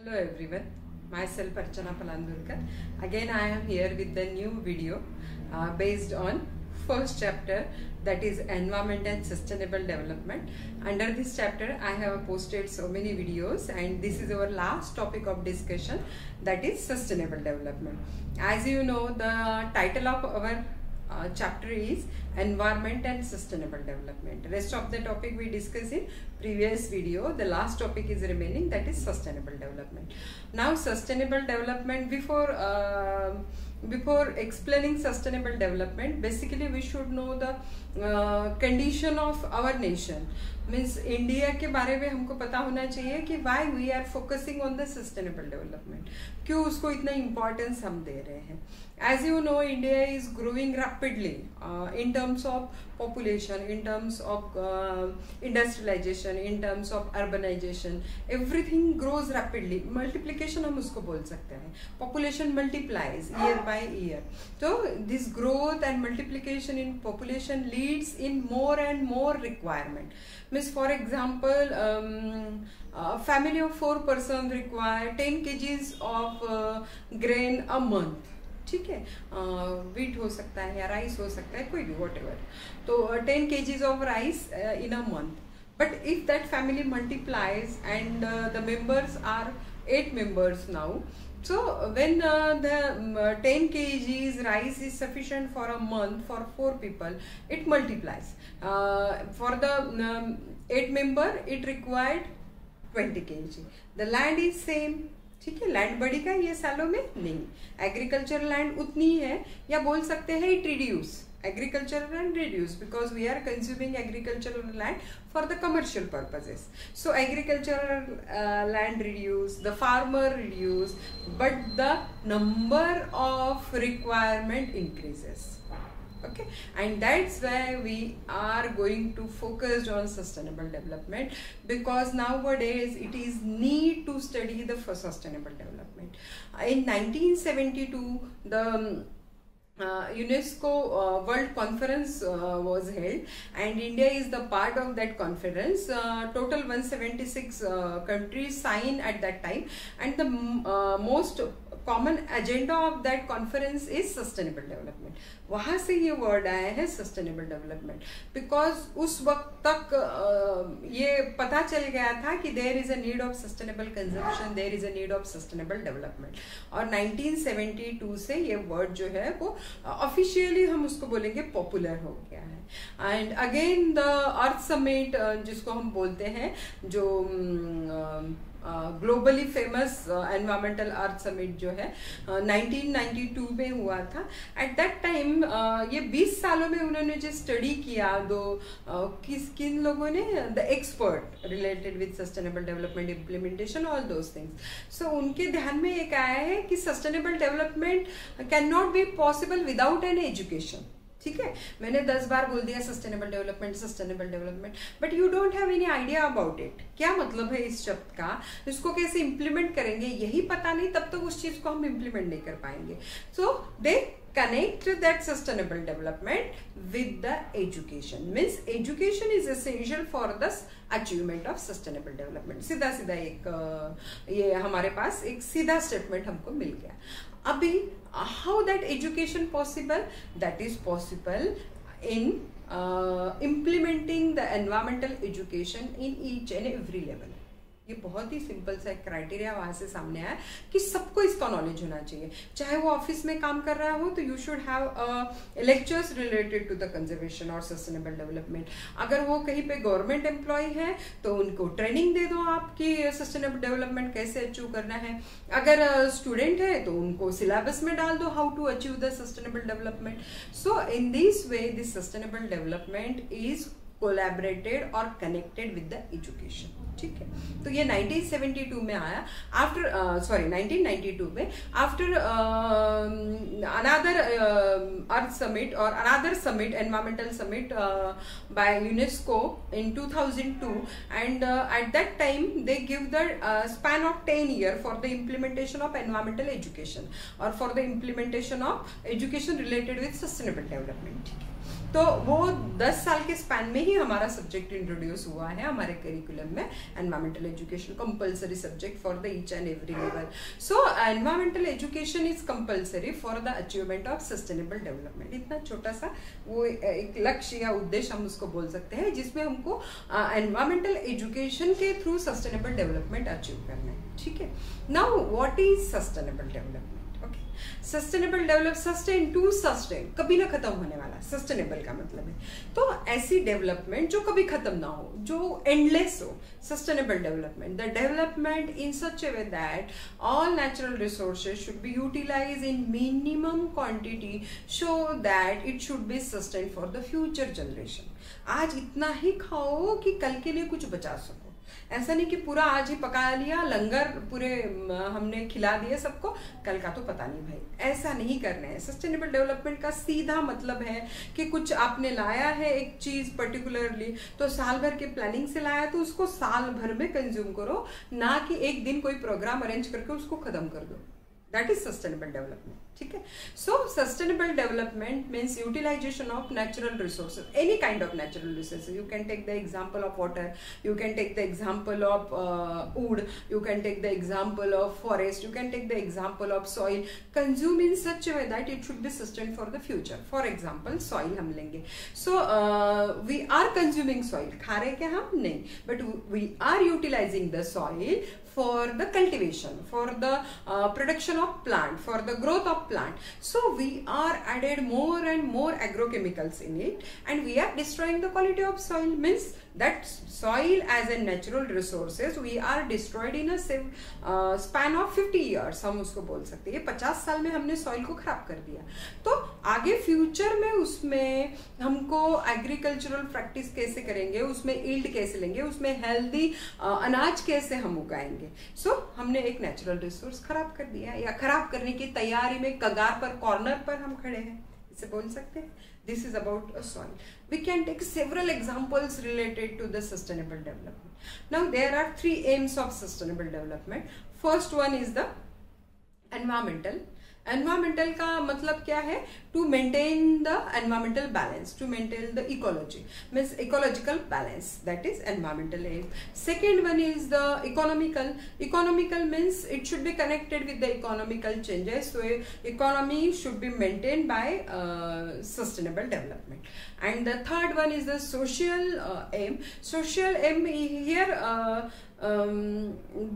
Hello everyone, myself Archana Palandurkar. Again I am here with the new video based on first chapter, that is environment and sustainable development. Under this chapter I have posted so many videos and this is our last topic of discussion, that is sustainable development. As you know, the title of our chapter is environment and sustainable development. Rest of the topic we discussed in previous video. The last topic is remaining, that is sustainable development. Now sustainable development, before explaining sustainable development, basically we should know the condition of our nation. Means India के बारे में हमको पता होना चाहिए कि why we are focusing on the sustainable development, क्यों उसको इतना importance हम दे रहे हैं. As you know, India is growing rapidly in terms of population, in terms of industrialization, in terms of urbanization. Everything grows rapidly. Multiplication हम उसको बोल सकते हैं. Population multiplies year by year. So this growth and multiplication in population leads in more and more requirement. Means for example, a family of 4 persons require 10 kgs of grain a month. ठीक है, wheat हो सकता है या rice हो सकता है, कोई भी whatever. तो 10 kgs of rice in a month. But if that family multiplies and the members are 8 members now, so when the 10 kgs rice is sufficient for a month for 4 people, it multiplies. For the 8 member, it required 20 kg. The land is same. ठीक है, land बढ़ेगा ये सालों में नहीं. Agriculture land उतनी है, या बोल सकते हैं it reduce. Agriculture land reduce because we are consuming agricultural land for the commercial purposes. So agricultural land reduce, the farmer reduce, but the number of requirement increases. Okay, and that's why we are going to focus on sustainable development, because nowadays it is need to study the sustainable development. In 1972 the UNESCO World Conference was held and India is the part of that conference. Total 176 countries signed at that time, and the most common agenda of that conference is sustainable development. वहाँ से ये word आया है sustainable development, because उस वक्त तक ये पता चल गया था कि there is a need of sustainable consumption, there is a need of sustainable development. और 1972 से ये word जो है वो officially हम उसको बोलेंगे popular हो गया है. And again the Earth Summit जिसको हम बोलते हैं, जो ग्लोबली फेमस एनवायरमेंटल अर्थ समिट जो है 1992 में हुआ था. एट दैट टाइम ये 20 सालों में उन्होंने जो स्टडी किया, किन लोगों ने, the expert related with sustainable development implementation, all those things. So उनके ध्यान में एक आया है कि sustainable development can not be possible without an education. ठीक है, मैंने 10 बार बोल दिया sustainable development, but you don't have any idea about it. क्या मतलब है इस शब्द का, इसको कैसे इम्प्लीमेंट करेंगे, यही पता नहीं, तब तक उस चीज को हम इम्प्लीमेंट नहीं कर पाएंगे. सो दे connect that sustainable development with the education. Means education is essential for the achievement of sustainable development. सीधा सीधा एक ये हमारे पास एक सीधा स्टेटमेंट हमको मिल गया. अभी how that education possible? That is possible in implementing the environmental education in each and every level. ये बहुत ही सिंपल सा क्राइटेरिया वहां से सामने आया कि सबको इसका नॉलेज होना चाहिए. चाहे वो ऑफिस में काम कर रहा हो तो you should have lectures related to the conservation और सस्टेनेबल डेवलपमेंट. अगर वो कहीं पे गवर्नमेंट एम्प्लॉय है तो उनको ट्रेनिंग दे दो आपकी सस्टेनेबल डेवलपमेंट कैसे अचीव करना है. अगर स्टूडेंट है तो उनको सिलेबस में डाल दो how to achieve the sustainable development. So in this way this sustainable development is collaborated और कनेक्टेड विद द एजुकेशन. ठीक है, तो ये 1972 में आया, आफ्टर 1992 में, आफ्टर अनदर अर्थ समिट और another summit, environmental summit by UNESCO in 2002, and at that time they give the span of 10 years for the implementation of environmental education और for the implementation of education related with sustainable development. ठीक है, तो वो 10 साल के span में ही हमारा subject introduce हुआ है हमारे करिकुलम में. environmental education compulsory subject for the each and every level. So environmental education is compulsory for the achievement of sustainable development. इतना छोटा सा वो एक लक्ष्य या उद्देश्य हम उसको बोल सकते हैं जिसमें हमको environmental education के through sustainable development अचीव करना है. ठीक है. Now what is sustainable development? Sustainable develop, sustain to sustain, कभी ना खत्म होने वाला, सस्टेनेबल का मतलब है तो ऐसी डेवलपमेंट जो कभी खत्म ना हो, जो एंडलेस हो. Sustainable development, the development in such a way that all natural resources should be utilize in minimum quantity so that it should be sustain for the future generation. आज इतना ही खाओ कि कल के लिए कुछ बचा सको. ऐसा नहीं कि पूरा आज ही पका लिया, लंगर पूरे हमने खिला दिए सबको, कल का तो पता नहीं भाई. ऐसा नहीं करना है. सस्टेनेबल डेवलपमेंट का सीधा मतलब है कि कुछ आपने लाया है एक चीज पर्टिकुलरली, तो साल भर के प्लानिंग से लाया तो उसको साल भर में कंज्यूम करो, ना कि एक दिन कोई प्रोग्राम अरेंज करके उसको खत्म कर दो. That is sustainable development. ठीक है. So sustainable development means utilization of natural resources, any kind of natural resources. You can take the example of water, you can take the example of wood, you can take the example of forest, you can take the example of soil. Consume in such way that it should be sustain for the future. For example soil हम लेंगे. So we are consuming soil, खा रहे क्या हम? नहीं, but we are utilizing the soil for the cultivation, for the production of plant, for the growth of plant. So we are added more and more agrochemicals in it, and we are destroying the quality of soil. Means that soil as a natural resources we are destroyed in a span of 50 years. हम उसको बोल सकते हैं 50 साल में हमने soil को खराब कर दिया. तो आगे फ्यूचर में उसमें हमको एग्रीकल्चरल प्रैक्टिस कैसे करेंगे, उसमें यील्ड कैसे लेंगे, उसमें हेल्दी अनाज कैसे हम उगाएंगे. सो हमने एक नेचुरल रिसोर्स खराब कर दिया, या खराब करने की तैयारी में कगार पर, कॉर्नर पर हम खड़े हैं, इसे बोल सकते हैं. This is about a soil. We can take several examples related to the sustainable development. Now there are 3 aims of sustainable development. First one is the environmental. Environmental का मतलब क्या है? To maintain the environmental balance, to maintain the ecology, means ecological balance, that is environmental aim. Second one is the economical. Economical means it should be connected with the economical changes, so economy should be maintain by sustainable development. And the third one is the social aim. Social aim here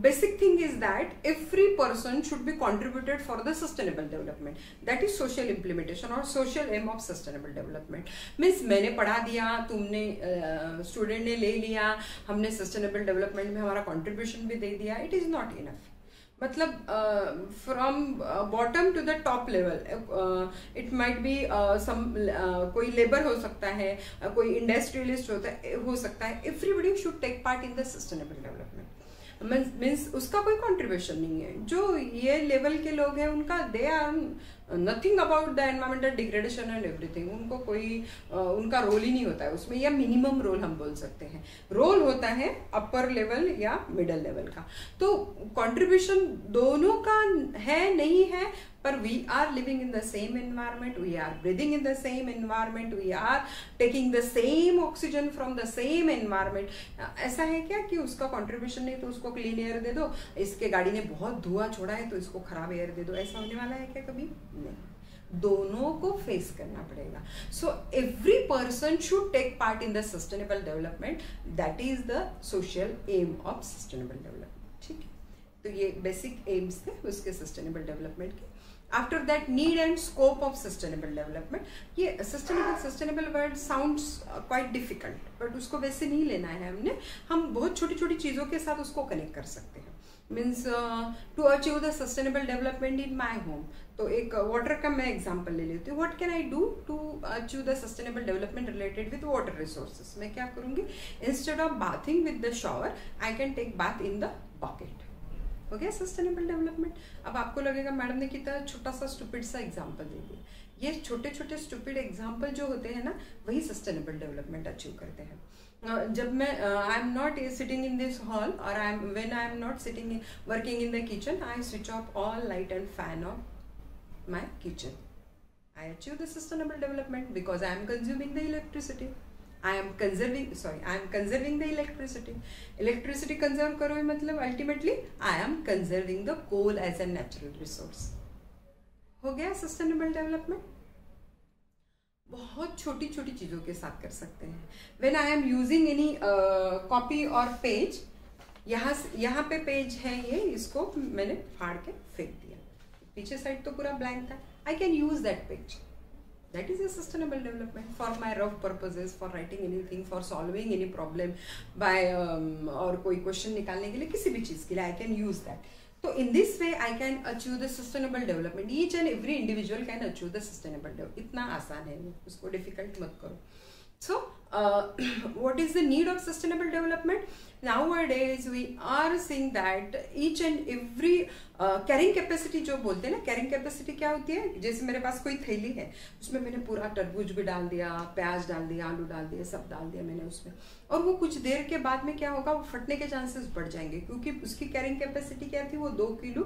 basic thing is that every person should be contributed for the sustainable development. That is social implementation or social aim of sustainable development. Means मैंने पढ़ा दिया, तुमने student ने ले लिया, हमने sustainable development में हमारा contribution भी दे दिया. It is not enough. मतलब from bottom to the top level, it might be some, कोई लेबर हो सकता है, कोई इंडस्ट्रियलिस्ट हो सकता है. Everybody should take part in the sustainable development. Means उसका कोई कंट्रीब्यूशन नहीं है. जो ये लेवल के लोग हैं उनका they are nothing about the environmental degradation and everything. उनको कोई उनका रोल ही नहीं होता है उसमें, या मिनिमम रोल हम बोल सकते हैं. रोल होता है अपर लेवल या मिडल लेवल का. तो कंट्रीब्यूशन दोनों का है नहीं है, पर we are living in the same environment, we are breathing in the same environment, we are taking the same oxygen from the same environment. ऐसा है क्या कि उसका कंट्रीब्यूशन नहीं तो उसको क्लीन एयर दे दो, इसके गाड़ी ने बहुत धुआं छोड़ा है तो इसको खराब एयर दे दो. ऐसा होने वाला है क्या कभी? नहीं. दोनों को फेस करना पड़ेगा. So every person should take part in the sustainable development. That is the social aim of sustainable development. ठीक है. तो ये बेसिक एम्स थे उसके सस्टेनेबल डेवलपमेंट के. After that need and scope of sustainable development. ये sustainable word sounds quite difficult, but उसको वैसे नहीं लेना है हमने. हम बहुत छोटी छोटी चीज़ों के साथ उसको कनेक्ट कर सकते हैं. Means to achieve the sustainable development in my home. तो एक वाटर का मैं एग्जाम्पल ले लेती हूँ. What can I do to achieve the sustainable development related with water resources? मैं क्या करूँगी? Instead of bathing with the shower, I can take bath in the bucket. हो गया सस्टेनेबल डेवलपमेंट. अब आपको लगेगा मैडम ने कितना छोटा सा स्टूपिड सा एग्जाम्पल दे दिया. ये छोटे छोटे स्टूपिड एग्जाम्पल जो होते हैं ना, वही सस्टेनेबल डेवलपमेंट अचीव करते हैं. जब मैं I am not sitting in this hall, और when I am not sitting working in the kitchen, I switch off all light and fan of my kitchen. I achieve the sustainable development because I am consuming the electricity. I am conserving the electricity. Electricity conserve करो मतलब ultimately I am conserving the coal as a natural resource. हो गया sustainable development. बहुत छोटी छोटी चीजों के साथ कर सकते हैं. When I am using any copy और पेज, यहाँ पे पेज है ये, इसको मैंने फाड़ के फेंक दिया, पीछे साइड तो पूरा ब्लैंक था. I can use that page. That is a sustainable development for my rough purposes, for writing anything, for solving any problem by और कोई क्वेश्चन निकालने के लिए, किसी भी चीज़ के लिए I can use that. So in this way I can achieve the sustainable development. Each and every individual can achieve the sustainable development. इतना आसान है, उसको difficult मत करो. So what is the need of sustainable development? Nowadays we are seeing that each and every carrying capacity जो बोलते हैं ना, कैरिंग कैपेसिटी क्या होती है, जैसे मेरे पास कोई थैली है, उसमें मैंने पूरा तरबूज भी डाल दिया, प्याज डाल दिया, आलू डाल दिया, सब डाल दिया मैंने उसमें, और वो कुछ देर के बाद में क्या होगा, वो फटने के चांसेस बढ़ जाएंगे, क्योंकि उसकी कैरिंग कैपेसिटी क्या थी, वो 2 किलो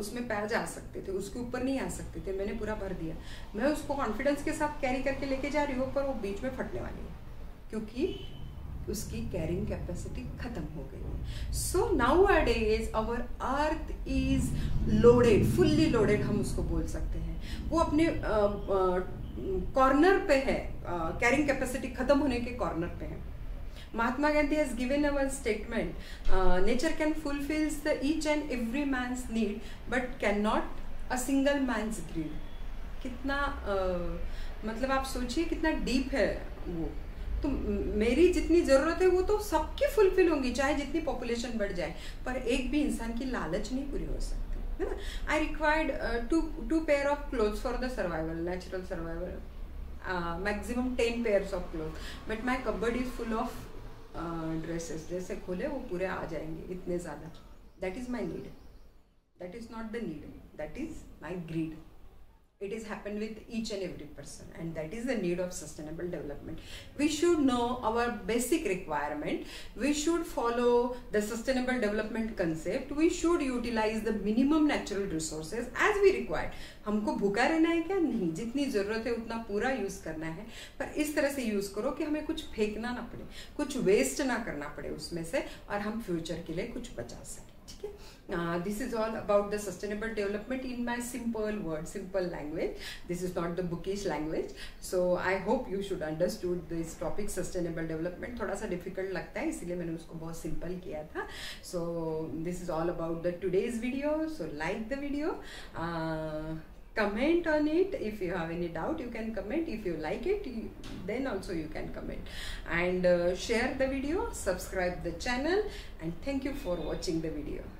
उसमें प्याज आ सकते थे, उसके ऊपर नहीं आ सकते थे. मैंने पूरा भर दिया, मैं उसको कॉन्फिडेंस के साथ कैरी करके लेके जा रही हूँ, पर वो बीच में फटने वाली है क्योंकि उसकी कैरिंग कैपेसिटी खत्म हो गई है. So nowadays our earth is loaded, fully loaded हम उसको बोल सकते हैं. वो अपने कॉर्नर पे है, कैरिंग कैपेसिटी खत्म होने के कॉर्नर पे है. Mahatma Gandhi has given a one statement, nature can fulfills the each and every man's need but cannot a single man's greed. कितना मतलब आप सोचिए कितना डीप है वो. तो मेरी जितनी ज़रूरत है वो तो सबकी फुलफिल होंगी, चाहे जितनी पॉपुलेशन बढ़ जाए, पर एक भी इंसान की लालच नहीं पूरी हो सकती, है ना. I required two pair of clothes for the survival, natural survival, maximum 10 pairs of cloth, but my cupboard is full of dresses. जैसे खोले वो पूरे आ जाएंगे, इतने ज़्यादा. That is my need, that is not the need, that is my greed. It is happened with each and every person, and that is the need of sustainable development. We should know our basic requirement. We should follow the sustainable development concept. We should utilize the minimum natural resources as we require. हमको भूखा रहना है क्या? नहीं, जितनी ज़रूरत है उतना पूरा यूज़ करना है, पर इस तरह से यूज़ करो कि हमें कुछ फेंकना ना पड़े, कुछ वेस्ट ना करना पड़े उसमें से, और हम फ्यूचर के लिए कुछ बचा सकें. ठीक है. This is all about the sustainable development in my simple word, simple language. This is not the bookish language. So I hope you should understood this topic sustainable development. थोड़ा सा difficult लगता है, इसीलिए मैंने उसको बहुत simple किया था. So this is all about the today's video. So like the video. Comment on it. If you have any doubt, you can comment. If you like it, then also you can comment, and share the video, subscribe the channel, and thank you for watching the video.